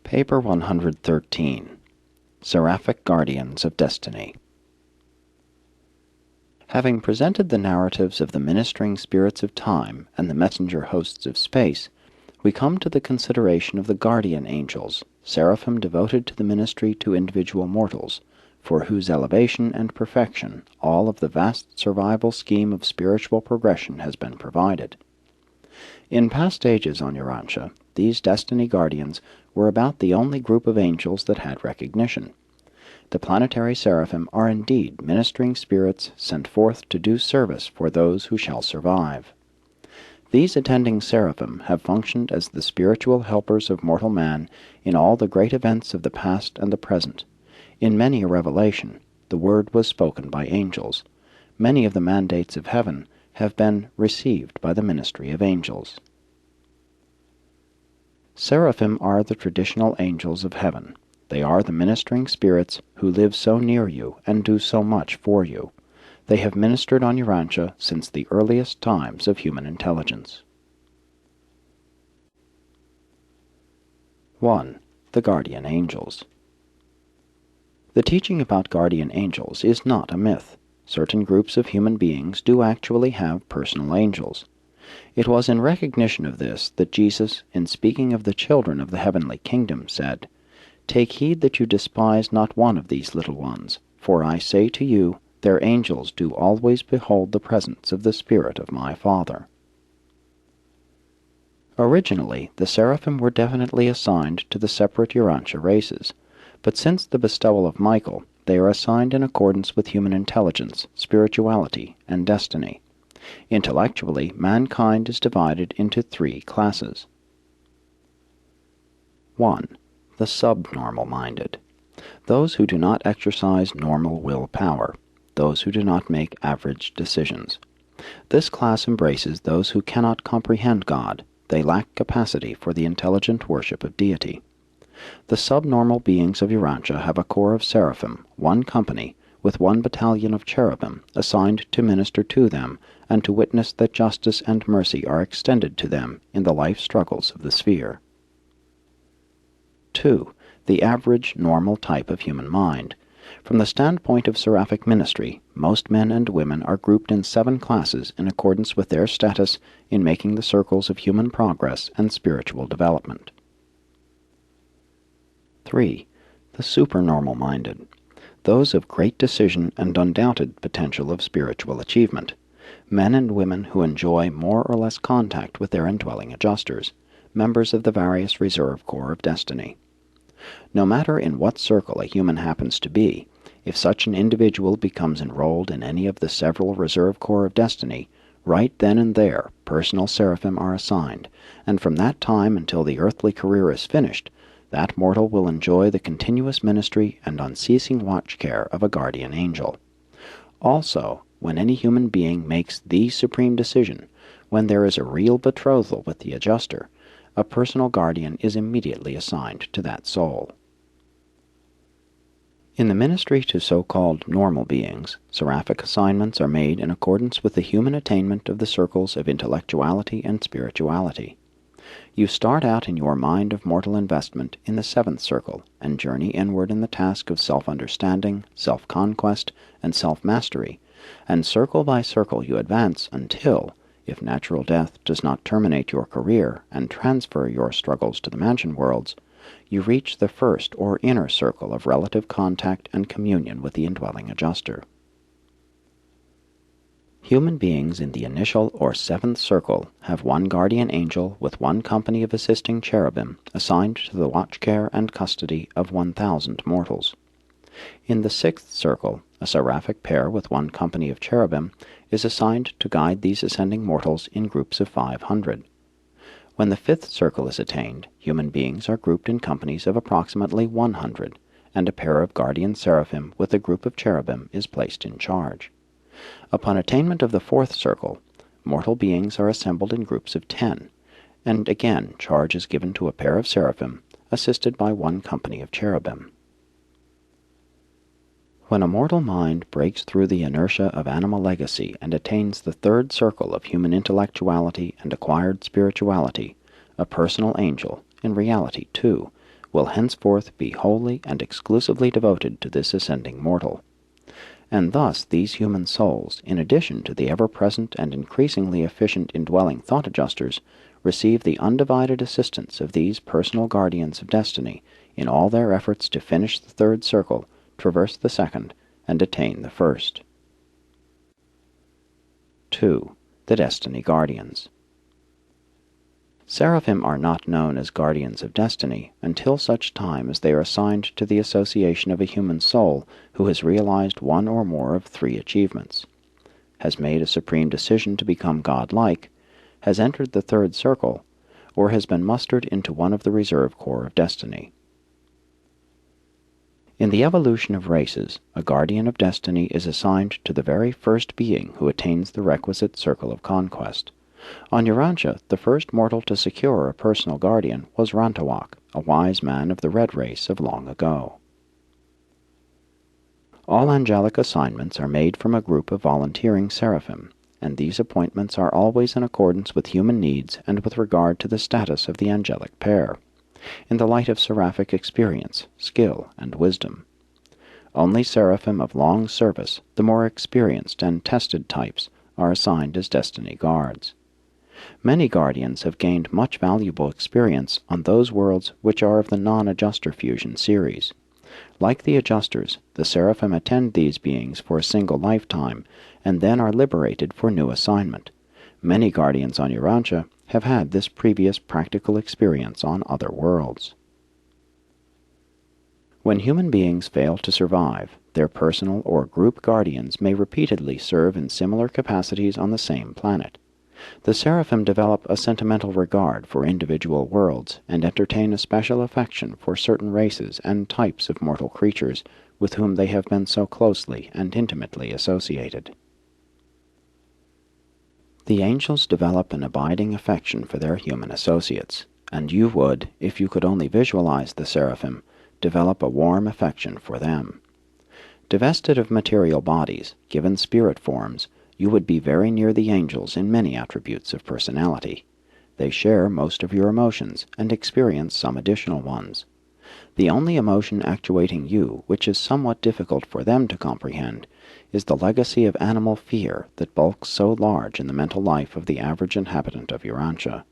Paper 113. Seraphic Guardians of Destiny. Having presented the narratives of the ministering spirits of time and the messenger hosts of space, we come to the consideration of the guardian angels, seraphim devoted to the ministry to individual mortals, for whose elevation and perfection all of the vast survival scheme of spiritual progression has been provided. In past ages on Urantia, these destiny guardians were about the only group of angels that had recognition. The planetary seraphim are indeed ministering spirits sent forth to do service for those who shall survive. These attending seraphim have functioned as the spiritual helpers of mortal man in all the great events of the past and the present. In many a revelation, the word was spoken by angels. Many of the mandates of heaven have been received by the ministry of angels. Seraphim are the traditional angels of heaven. They are the ministering spirits who live so near you and do so much for you. They have ministered on Urantia since the earliest times of human intelligence. 1. The Guardian Angels. The teaching about guardian angels is not a myth. Certain groups of human beings do actually have personal angels. It was in recognition of this that Jesus, in speaking of the children of the heavenly kingdom, said, "Take heed that you despise not one of these little ones, for I say to you, their angels do always behold the presence of the Spirit of my Father." Originally, the seraphim were definitely assigned to the separate Urantia races, but since the bestowal of Michael, they are assigned in accordance with human intelligence, spirituality, and destiny. Intellectually, mankind is divided into 3 classes. 1. The subnormal-minded. Those who do not exercise normal willpower. Those who do not make average decisions. This class embraces those who cannot comprehend God. They lack capacity for the intelligent worship of deity. The subnormal beings of Urantia have a corps of seraphim, 1 company, with 1 battalion of cherubim assigned to minister to them and to witness that justice and mercy are extended to them in the life struggles of the sphere. 2. The average, normal type of human mind. From the standpoint of seraphic ministry, most men and women are grouped in 7 classes in accordance with their status in making the circles of human progress and spiritual development. 3. The supernormal-minded. Those of great decision and undoubted potential of spiritual achievement. Men and women who enjoy more or less contact with their indwelling adjusters, members of the various reserve corps of destiny. No matter in what circle a human happens to be, if such an individual becomes enrolled in any of the several reserve corps of destiny, right then and there personal seraphim are assigned, and from that time until the earthly career is finished, that mortal will enjoy the continuous ministry and unceasing watch care of a guardian angel. Also, when any human being makes the supreme decision, when there is a real betrothal with the adjuster, a personal guardian is immediately assigned to that soul. In the ministry to so-called normal beings, seraphic assignments are made in accordance with the human attainment of the circles of intellectuality and spirituality. You start out in your mind of mortal investment in the 7th circle and journey inward in the task of self-understanding, self-conquest, and self-mastery, and circle by circle you advance until, if natural death does not terminate your career and transfer your struggles to the mansion worlds, you reach the 1st or inner circle of relative contact and communion with the indwelling adjuster. Human beings in the initial or 7th circle have 1 guardian angel with 1 company of assisting cherubim assigned to the watch care and custody of 1,000 mortals. In the 6th circle, a seraphic pair with 1 company of cherubim is assigned to guide these ascending mortals in groups of 500. When the 5th circle is attained, human beings are grouped in companies of approximately 100, and a pair of guardian seraphim with a group of cherubim is placed in charge. Upon attainment of the 4th circle, mortal beings are assembled in groups of 10, and again charge is given to a pair of seraphim, assisted by 1 company of cherubim. When a mortal mind breaks through the inertia of animal legacy and attains the 3rd circle of human intellectuality and acquired spirituality, a personal angel, in reality too, will henceforth be wholly and exclusively devoted to this ascending mortal. And thus these human souls, in addition to the ever-present and increasingly efficient indwelling thought adjusters, receive the undivided assistance of these personal guardians of destiny in all their efforts to finish the third circle, traverse the second, and attain the first. 2. The Destiny Guardians. Seraphim are not known as guardians of destiny until such time as they are assigned to the association of a human soul who has realized one or more of three achievements: has made a supreme decision to become God-like, has entered the third circle, or has been mustered into one of the reserve corps of destiny. In the evolution of races, a guardian of destiny is assigned to the very first being who attains the requisite circle of conquest. On Urantia, the first mortal to secure a personal guardian was Rantawak, a wise man of the red race of long ago. All angelic assignments are made from a group of volunteering seraphim, and these appointments are always in accordance with human needs and with regard to the status of the angelic pair, in the light of seraphic experience, skill, and wisdom. Only seraphim of long service, the more experienced and tested types, are assigned as destiny guards. Many guardians have gained much valuable experience on those worlds which are of the non-adjuster fusion series. Like the adjusters, the seraphim attend these beings for a single lifetime, and then are liberated for new assignment. Many guardians on Urantia have had this previous practical experience on other worlds. When human beings fail to survive, their personal or group guardians may repeatedly serve in similar capacities on the same planet. The seraphim develop a sentimental regard for individual worlds and entertain a special affection for certain races and types of mortal creatures with whom they have been so closely and intimately associated. The angels develop an abiding affection for their human associates, and you would, if you could only visualize the seraphim, develop a warm affection for them. Divested of material bodies, given spirit forms, you would be very near the angels in many attributes of personality. They share most of your emotions and experience some additional ones. The only emotion actuating you, which is somewhat difficult for them to comprehend, is the legacy of animal fear that bulks so large in the mental life of the average inhabitant of Urantia.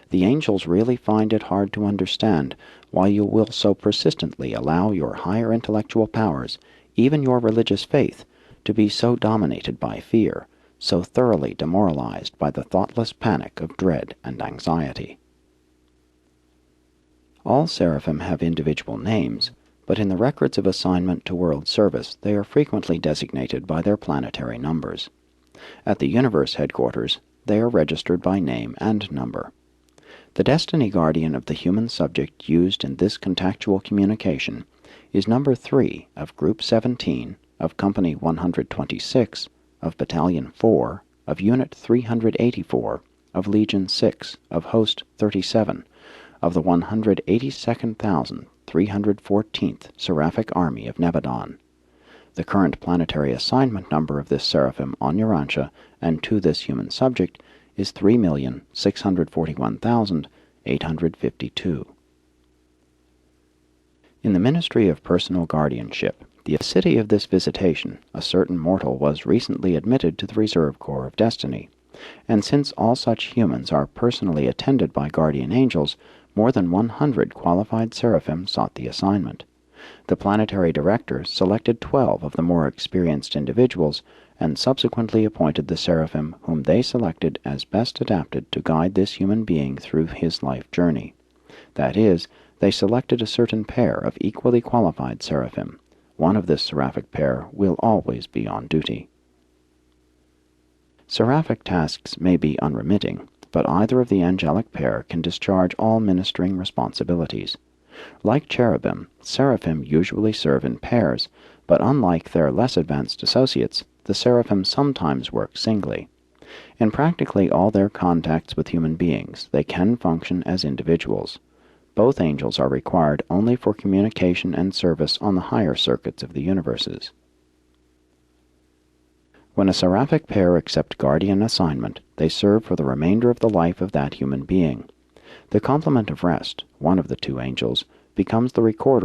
The angels really find it hard to understand why you will so persistently allow your higher intellectual powers, even your religious faith, to be so dominated by fear, so thoroughly demoralized by the thoughtless panic of dread and anxiety. All seraphim have individual names, but in the records of assignment to world service they are frequently designated by their planetary numbers. At the universe headquarters, they are registered by name and number. The destiny guardian of the human subject used in this contactual communication is number 3 of Group 17, of Company 126, of Battalion 4, of Unit 384, of Legion 6, of Host 37, of the 182,314th Seraphic Army of Nebadon. The current planetary assignment number of this seraphim on Urantia and to this human subject is 3,641,852. In the Ministry of Personal Guardianship, the city of this visitation, a certain mortal was recently admitted to the Reserve Corps of Destiny, and since all such humans are personally attended by guardian angels, more than 100 qualified seraphim sought the assignment. The planetary director selected 12 of the more experienced individuals and subsequently appointed the seraphim whom they selected as best adapted to guide this human being through his life journey. That is, they selected a certain pair of equally qualified seraphim. One of this seraphic pair will always be on duty. Seraphic tasks may be unremitting, but either of the angelic pair can discharge all ministering responsibilities. Like cherubim, seraphim usually serve in pairs, but unlike their less advanced associates, the seraphim sometimes work singly. In practically all their contacts with human beings, they can function as individuals. Both angels are required only for communication and service on the higher circuits of the universes. When a seraphic pair accept guardian assignment, they serve for the remainder of the life of that human being. The complement of rest, one of the two angels, becomes the recorder